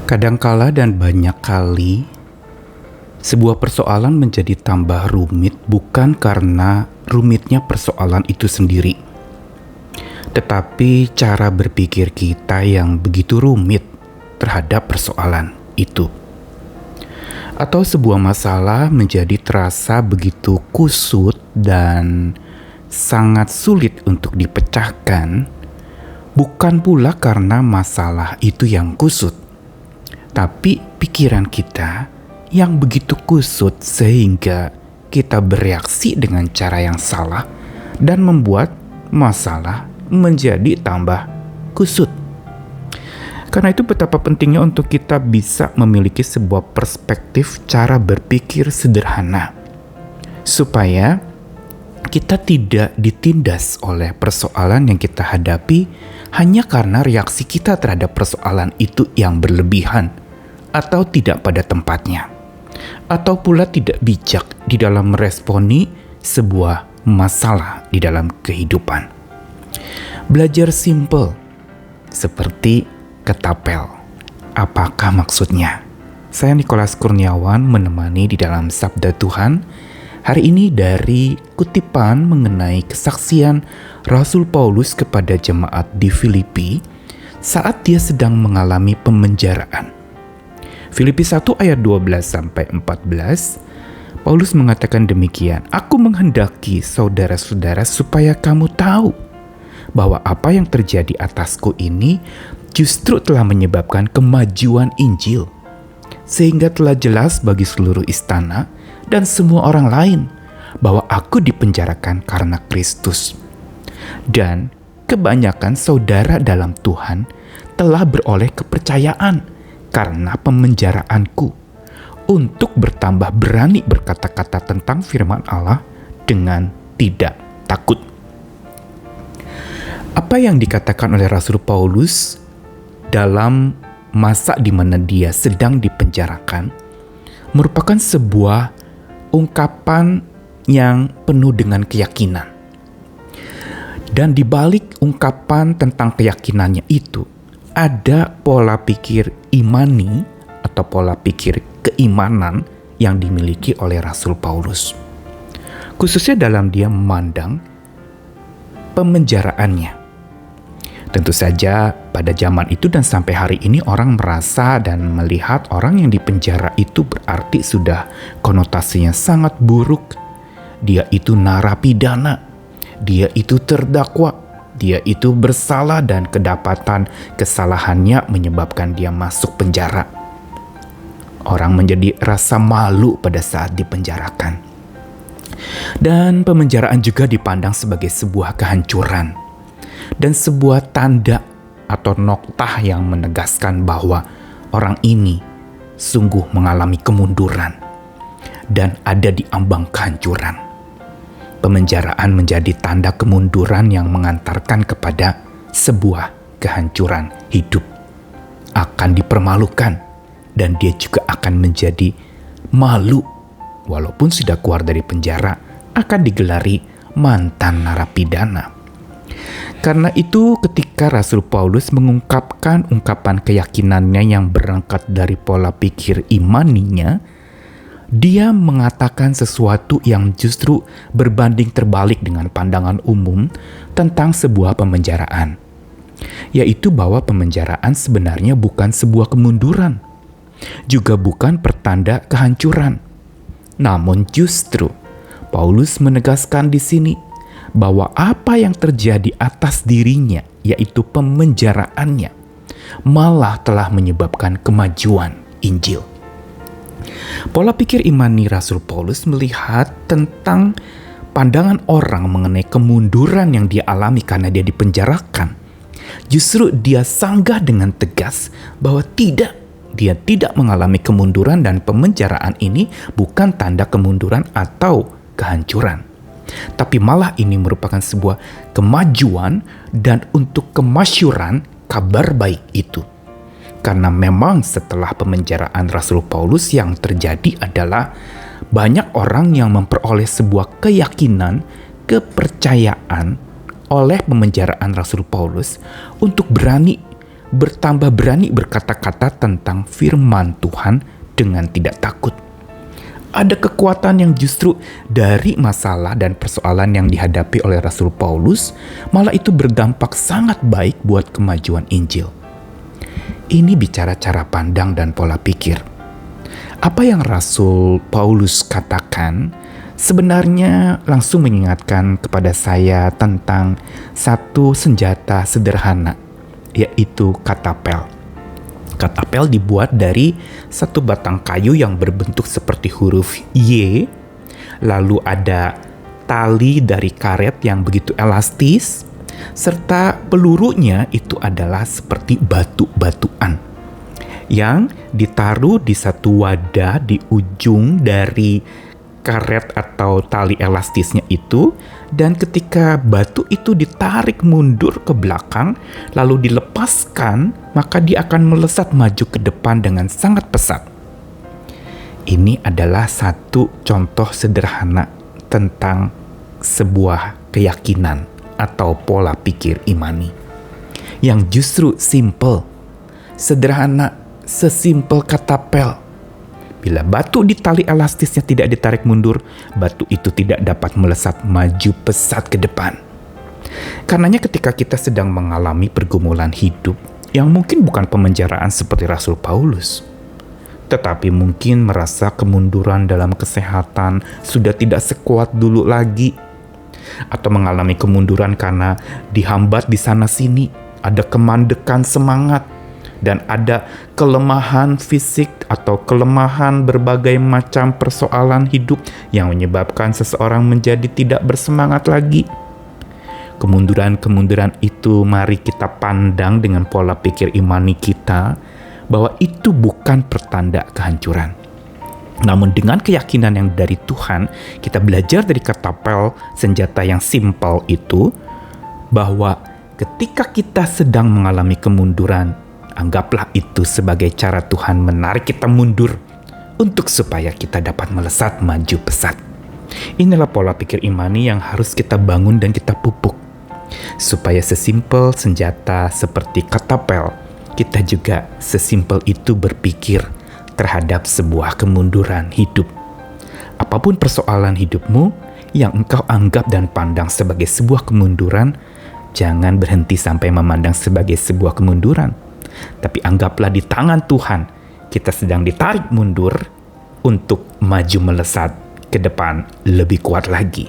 Kadangkala dan banyak kali, sebuah persoalan menjadi tambah rumit bukan karena rumitnya persoalan itu sendiri, tetapi cara berpikir kita yang begitu rumit terhadap persoalan itu. Atau sebuah masalah menjadi terasa begitu kusut dan sangat sulit untuk dipecahkan, bukan pula karena masalah itu yang kusut, tapi pikiran kita yang begitu kusut sehingga kita bereaksi dengan cara yang salah dan membuat masalah menjadi tambah kusut. Karena itu betapa pentingnya untuk kita bisa memiliki sebuah perspektif cara berpikir sederhana, supaya kita tidak ditindas oleh persoalan yang kita hadapi hanya karena reaksi kita terhadap persoalan itu yang berlebihan atau tidak pada tempatnya, atau pula tidak bijak di dalam meresponi sebuah masalah di dalam kehidupan. Belajar simple seperti ketapel. Apakah maksudnya? Saya Nikolas Kurniawan menemani di dalam Sabda Tuhan hari ini dari kutipan mengenai kesaksian Rasul Paulus kepada jemaat di Filipi saat dia sedang mengalami pemenjaraan. Filipi 1 ayat 12-14, Paulus mengatakan demikian, "Aku menghendaki saudara-saudara supaya kamu tahu bahwa apa yang terjadi atasku ini justru telah menyebabkan kemajuan Injil, sehingga telah jelas bagi seluruh istana dan semua orang lain bahwa aku dipenjarakan karena Kristus. Dan kebanyakan saudara dalam Tuhan telah beroleh kepercayaan karena pemenjaraanku, untuk bertambah berani berkata-kata tentang firman Allah dengan tidak takut." Apa yang dikatakan oleh Rasul Paulus dalam masa di mana dia sedang dipenjarakan merupakan sebuah ungkapan yang penuh dengan keyakinan. Dan di balik ungkapan tentang keyakinannya itu, ada pola pikir imani atau pola pikir keimanan yang dimiliki oleh Rasul Paulus. Khususnya dalam dia memandang pemenjaraannya. Tentu saja pada zaman itu dan sampai hari ini orang merasa dan melihat orang yang dipenjara itu berarti sudah konotasinya sangat buruk. Dia itu narapidana, dia itu terdakwa, dia itu bersalah dan kedapatan kesalahannya menyebabkan dia masuk penjara. Orang menjadi rasa malu pada saat dipenjarakan. Dan pemenjaraan juga dipandang sebagai sebuah kehancuran dan sebuah tanda atau noktah yang menegaskan bahwa orang ini sungguh mengalami kemunduran dan ada di ambang kehancuran. Pemenjaraan menjadi tanda kemunduran yang mengantarkan kepada sebuah kehancuran hidup. Akan dipermalukan dan dia juga akan menjadi malu. Walaupun sudah keluar dari penjara, akan digelari mantan narapidana. Karena itu ketika Rasul Paulus mengungkapkan ungkapan keyakinannya yang berangkat dari pola pikir imaninya, dia mengatakan sesuatu yang justru berbanding terbalik dengan pandangan umum tentang sebuah pemenjaraan, yaitu bahwa pemenjaraan sebenarnya bukan sebuah kemunduran, juga bukan pertanda kehancuran. Namun justru Paulus menegaskan di sini bahwa apa yang terjadi atas dirinya, yaitu pemenjaraannya, malah telah menyebabkan kemajuan Injil. Pola pikir imani Rasul Paulus melihat tentang pandangan orang mengenai kemunduran yang dia alami karena dia dipenjarakan. Justru dia sanggah dengan tegas bahwa dia tidak mengalami kemunduran dan pemenjaraan ini bukan tanda kemunduran atau kehancuran. Tapi malah ini merupakan sebuah kemajuan dan untuk kemasyuran kabar baik itu. Karena memang setelah pemenjaraan Rasul Paulus yang terjadi adalah banyak orang yang memperoleh sebuah keyakinan, kepercayaan oleh pemenjaraan Rasul Paulus untuk berani bertambah berani berkata-kata tentang firman Tuhan dengan tidak takut. Ada kekuatan yang justru dari masalah dan persoalan yang dihadapi oleh Rasul Paulus, malah itu berdampak sangat baik buat kemajuan Injil. Ini bicara cara pandang dan pola pikir. Apa yang Rasul Paulus katakan sebenarnya langsung mengingatkan kepada saya tentang satu senjata sederhana, yaitu katapel. Katapel dibuat dari satu batang kayu yang berbentuk seperti huruf Y, lalu ada tali dari karet yang begitu elastis, serta pelurunya itu adalah seperti batu-batuan yang ditaruh di satu wadah di ujung dari karet atau tali elastisnya itu, dan ketika batu itu ditarik mundur ke belakang lalu dilepaskan, maka dia akan melesat maju ke depan dengan sangat pesat. Ini adalah satu contoh sederhana tentang sebuah keyakinan atau pola pikir imani yang justru simple, sederhana, sesimpel katapel. Bila batu di tali elastisnya tidak ditarik mundur, batu itu tidak dapat melesat maju pesat ke depan. Karenanya ketika kita sedang mengalami pergumulan hidup yang mungkin bukan pemenjaraan seperti Rasul Paulus, tetapi mungkin merasa kemunduran dalam kesehatan sudah tidak sekuat dulu lagi, atau mengalami kemunduran karena dihambat di sana-sini, ada kemandekan semangat, dan ada kelemahan fisik atau kelemahan berbagai macam persoalan hidup yang menyebabkan seseorang menjadi tidak bersemangat lagi. Kemunduran-kemunduran itu mari kita pandang dengan pola pikir imani kita bahwa itu bukan pertanda kehancuran. Namun dengan keyakinan yang dari Tuhan, kita belajar dari katapel, senjata yang simpel itu, bahwa ketika kita sedang mengalami kemunduran, anggaplah itu sebagai cara Tuhan menarik kita mundur untuk supaya kita dapat melesat maju pesat. Inilah pola pikir imani yang harus kita bangun dan kita pupuk. Supaya sesimpel senjata seperti katapel, kita juga sesimpel itu berpikir terhadap sebuah kemunduran hidup. Apapun persoalan hidupmu yang engkau anggap dan pandang sebagai sebuah kemunduran, jangan berhenti sampai memandang sebagai sebuah kemunduran. Tapi anggaplah di tangan Tuhan kita sedang ditarik mundur untuk maju melesat ke depan lebih kuat lagi.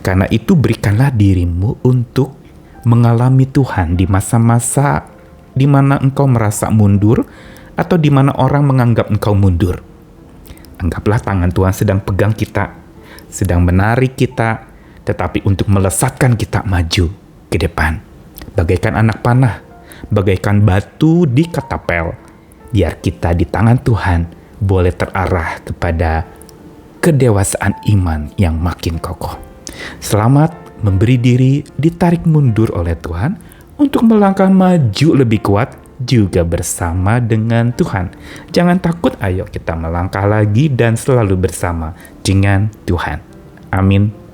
Karena itu berikanlah dirimu untuk mengalami Tuhan di masa-masa di mana engkau merasa mundur atau di mana orang menganggap engkau mundur. Anggaplah tangan Tuhan sedang pegang kita, sedang menarik kita, tetapi untuk melesatkan kita maju ke depan. Bagaikan anak panah, bagaikan batu di katapel, biar kita di tangan Tuhan boleh terarah kepada kedewasaan iman yang makin kokoh. Selamat memberi diri ditarik mundur oleh Tuhan untuk melangkah maju lebih kuat juga bersama dengan Tuhan. Jangan takut, ayo kita melangkah lagi dan selalu bersama dengan Tuhan. Amin.